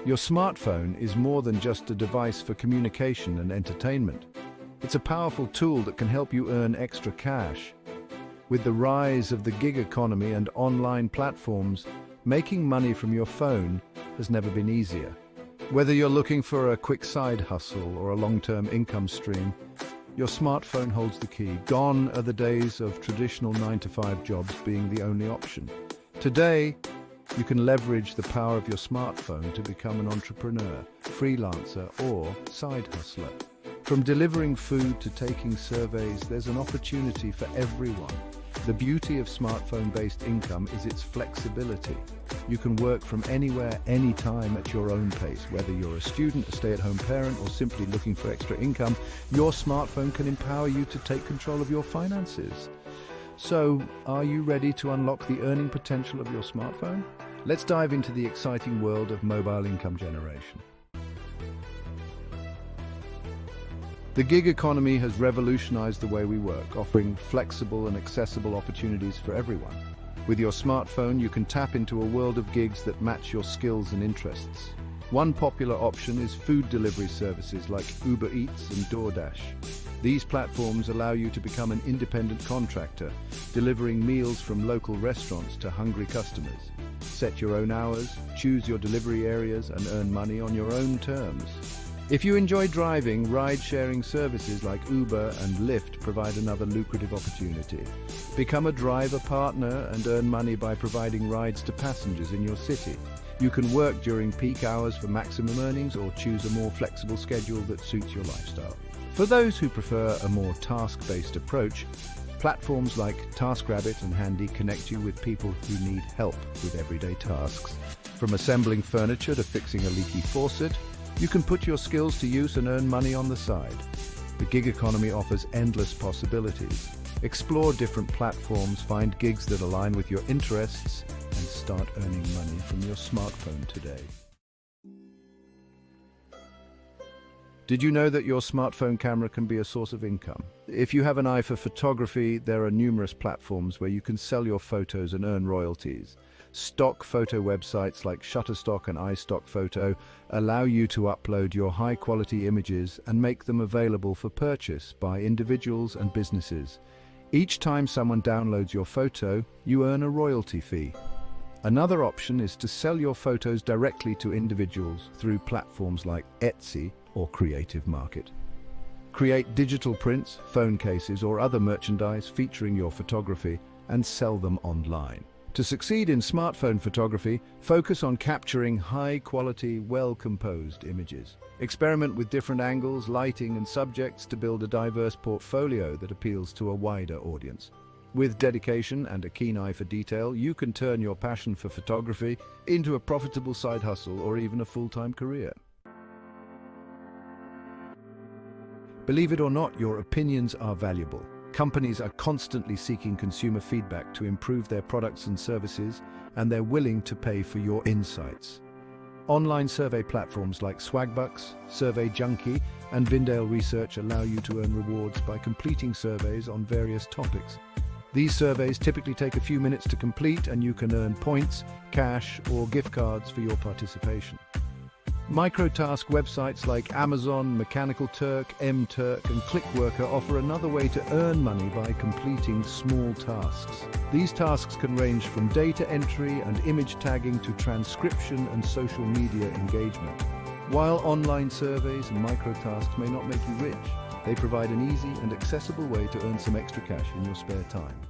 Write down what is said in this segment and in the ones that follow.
Your smartphone is more than just a device for communication and entertainment. It's a powerful tool that can help you earn extra cash. With the rise of the gig economy and online platforms, making money from your phone has never been easier. Whether you're looking for a quick side hustle or a long-term income stream, your smartphone holds the key. Gone are the days of traditional 9-to-5 jobs being the only option. Today, you can leverage the power of your smartphone to become an entrepreneur, freelancer, or side hustler. From delivering food to taking surveys, there's an opportunity for everyone. The beauty of smartphone-based income is its flexibility. You can work from anywhere, anytime at your own pace. Whether you're a student, a stay-at-home parent, or simply looking for extra income, your smartphone can empower you to take control of your finances. So, are you ready to unlock the earning potential of your smartphone? Let's dive into the exciting world of mobile income generation. The gig economy has revolutionized the way we work, offering flexible and accessible opportunities for everyone. With your smartphone, you can tap into a world of gigs that match your skills and interests. One popular option is food delivery services like Uber Eats and DoorDash. These platforms allow you to become an independent contractor, delivering meals from local restaurants to hungry customers. Set your own hours, choose your delivery areas, and earn money on your own terms. If you enjoy driving, ride-sharing services like Uber and Lyft provide another lucrative opportunity. Become a driver partner and earn money by providing rides to passengers in your city. You can work during peak hours for maximum earnings or choose a more flexible schedule that suits your lifestyle. For those who prefer a more task-based approach, platforms like TaskRabbit and Handy connect you with people who need help with everyday tasks. From assembling furniture to fixing a leaky faucet, you can put your skills to use and earn money on the side. The gig economy offers endless possibilities. Explore different platforms, find gigs that align with your interests, and start earning money from your smartphone today. Did you know that your smartphone camera can be a source of income? If you have an eye for photography, there are numerous platforms where you can sell your photos and earn royalties. Stock photo websites like Shutterstock and iStockPhoto allow you to upload your high-quality images and make them available for purchase by individuals and businesses. Each time someone downloads your photo, you earn a royalty fee. Another option is to sell your photos directly to individuals through platforms like Etsy or Creative Market. Create digital prints, phone cases, or other merchandise featuring your photography and sell them online. To succeed in smartphone photography, focus on capturing high-quality, well-composed images. Experiment with different angles, lighting, and subjects to build a diverse portfolio that appeals to a wider audience. With dedication and a keen eye for detail, you can turn your passion for photography into a profitable side hustle or even a full-time career. Believe it or not, your opinions are valuable. Companies are constantly seeking consumer feedback to improve their products and services, and they're willing to pay for your insights. Online survey platforms like Swagbucks, Survey Junkie, and Vindale Research allow you to earn rewards by completing surveys on various topics. These surveys typically take a few minutes to complete, and you can earn points, cash, or gift cards for your participation. Microtask websites like Amazon, Mechanical Turk, mTurk, and Clickworker offer another way to earn money by completing small tasks. These tasks can range from data entry and image tagging to transcription and social media engagement. While online surveys and microtasks may not make you rich, they provide an easy and accessible way to earn some extra cash in your spare time.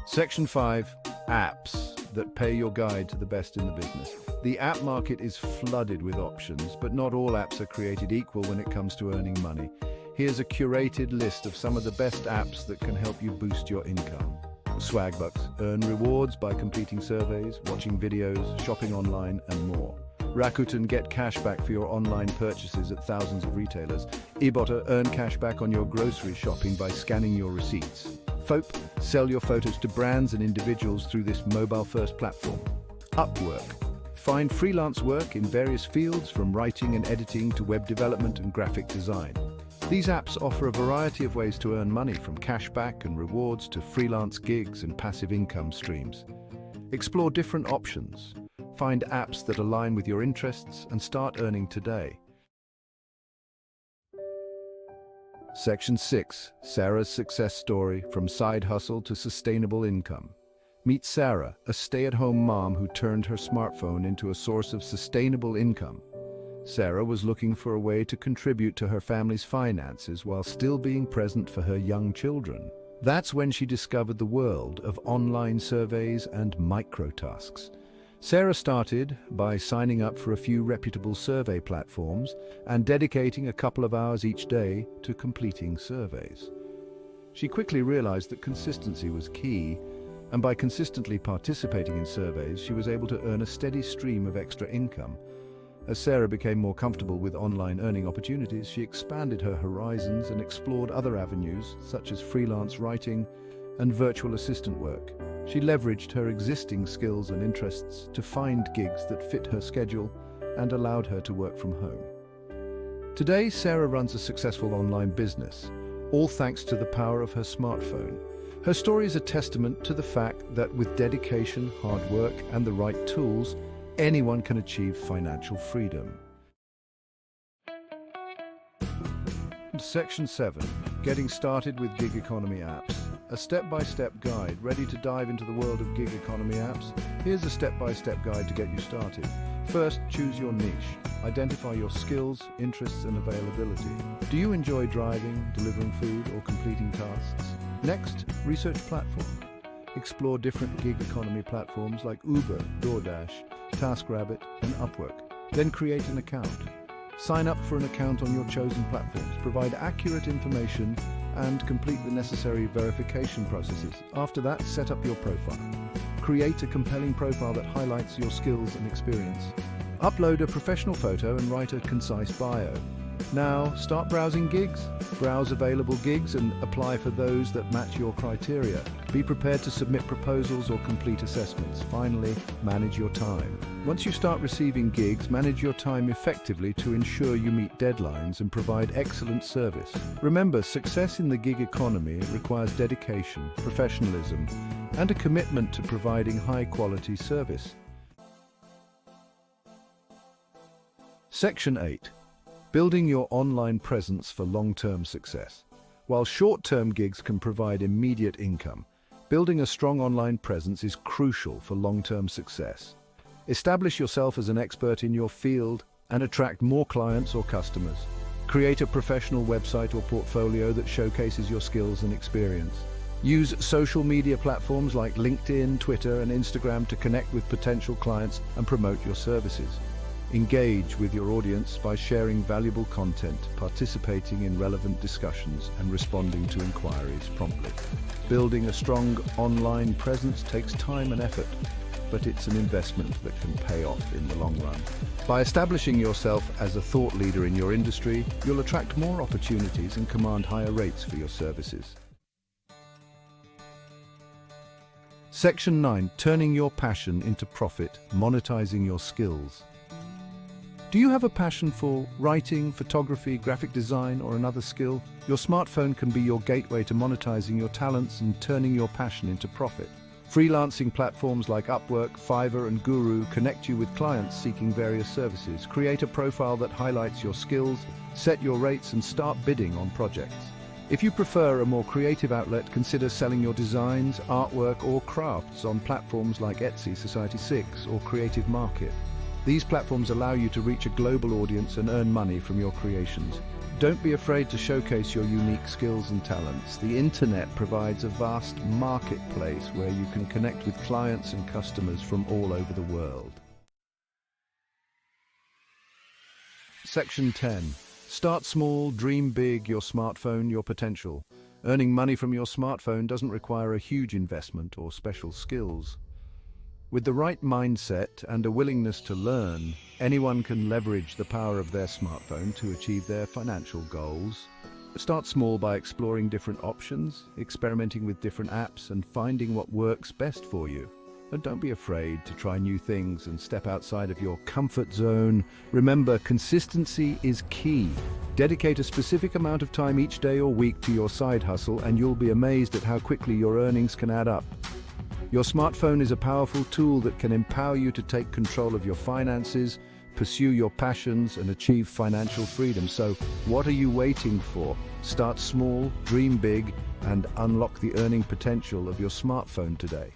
Section 5. Apps that pay your guide to the best in the business. The app market is flooded with options, but not all apps are created equal when it comes to earning money. Here's a curated list of some of the best apps that can help you boost your income. Swagbucks. Earn rewards by completing surveys, watching videos, shopping online, and more. Rakuten. Get cash back for your online purchases at thousands of retailers. Ibotta. Earn cash back on your grocery shopping by scanning your receipts. Fope. Sell your photos to brands and individuals through this mobile-first platform. Upwork. Find freelance work in various fields from writing and editing to web development and graphic design. These apps offer a variety of ways to earn money, from cashback and rewards to freelance gigs and passive income streams. Explore different options. Find apps that align with your interests and start earning today. Section 6. Sarah's success story, from side hustle to sustainable income. Meet Sarah, a stay-at-home mom who turned her smartphone into a source of sustainable income. Sarah was looking for a way to contribute to her family's finances while still being present for her young children. That's when she discovered the world of online surveys and microtasks. Sarah started by signing up for a few reputable survey platforms and dedicating a couple of hours each day to completing surveys. She quickly realized that consistency was key, and by consistently participating in surveys, she was able to earn a steady stream of extra income. As Sarah became more comfortable with online earning opportunities, she expanded her horizons and explored other avenues, such as freelance writing and virtual assistant work. She leveraged her existing skills and interests to find gigs that fit her schedule and allowed her to work from home. Today, Sarah runs a successful online business, all thanks to the power of her smartphone. Her story is a testament to the fact that with dedication, hard work, and the right tools, anyone can achieve financial freedom. Section 7. Getting started with gig economy apps. A step-by-step guide ready to dive into the world of gig economy apps. Here's a step-by-step guide to get you started. First, choose your niche. Identify your skills, interests, and availability. Do you enjoy driving, delivering food, or completing tasks? Next, research platform. Explore different gig economy platforms like Uber, DoorDash, TaskRabbit, and Upwork. Then create an account. Sign up for an account on your chosen platforms. Provide accurate information and complete the necessary verification processes. After that, set up your profile. Create a compelling profile that highlights your skills and experience. Upload a professional photo and write a concise bio. Now, start browsing gigs. Browse available gigs and apply for those that match your criteria. Be prepared to submit proposals or complete assessments. Finally, manage your time. Once you start receiving gigs, manage your time effectively to ensure you meet deadlines and provide excellent service. Remember, success in the gig economy requires dedication, professionalism, and a commitment to providing high-quality service. Section 8. Building your online presence for long-term success. While short-term gigs can provide immediate income, building a strong online presence is crucial for long-term success. Establish yourself as an expert in your field and attract more clients or customers. Create a professional website or portfolio that showcases your skills and experience. Use social media platforms like LinkedIn, Twitter, and Instagram to connect with potential clients and promote your services. Engage with your audience by sharing valuable content, participating in relevant discussions, and responding to inquiries promptly. Building a strong online presence takes time and effort, but it's an investment that can pay off in the long run. By establishing yourself as a thought leader in your industry, you'll attract more opportunities and command higher rates for your services. Section 9. Turning your passion into profit, monetizing your skills. Do you have a passion for writing, photography, graphic design, or another skill? Your smartphone can be your gateway to monetizing your talents and turning your passion into profit. Freelancing platforms like Upwork, Fiverr, and Guru connect you with clients seeking various services. Create a profile that highlights your skills, set your rates, and start bidding on projects. If you prefer a more creative outlet, consider selling your designs, artwork, or crafts on platforms like Etsy, Society6, or Creative Market. These platforms allow you to reach a global audience and earn money from your creations. Don't be afraid to showcase your unique skills and talents. The internet provides a vast marketplace where you can connect with clients and customers from all over the world. Section 10. Start small, dream big, your smartphone, your potential. Earning money from your smartphone doesn't require a huge investment or special skills. With the right mindset and a willingness to learn, anyone can leverage the power of their smartphone to achieve their financial goals. Start small by exploring different options, experimenting with different apps, and finding what works best for you. And don't be afraid to try new things and step outside of your comfort zone. Remember, consistency is key. Dedicate a specific amount of time each day or week to your side hustle, and you'll be amazed at how quickly your earnings can add up. Your smartphone is a powerful tool that can empower you to take control of your finances, pursue your passions, and achieve financial freedom. So, what are you waiting for? Start small, dream big, and unlock the earning potential of your smartphone today.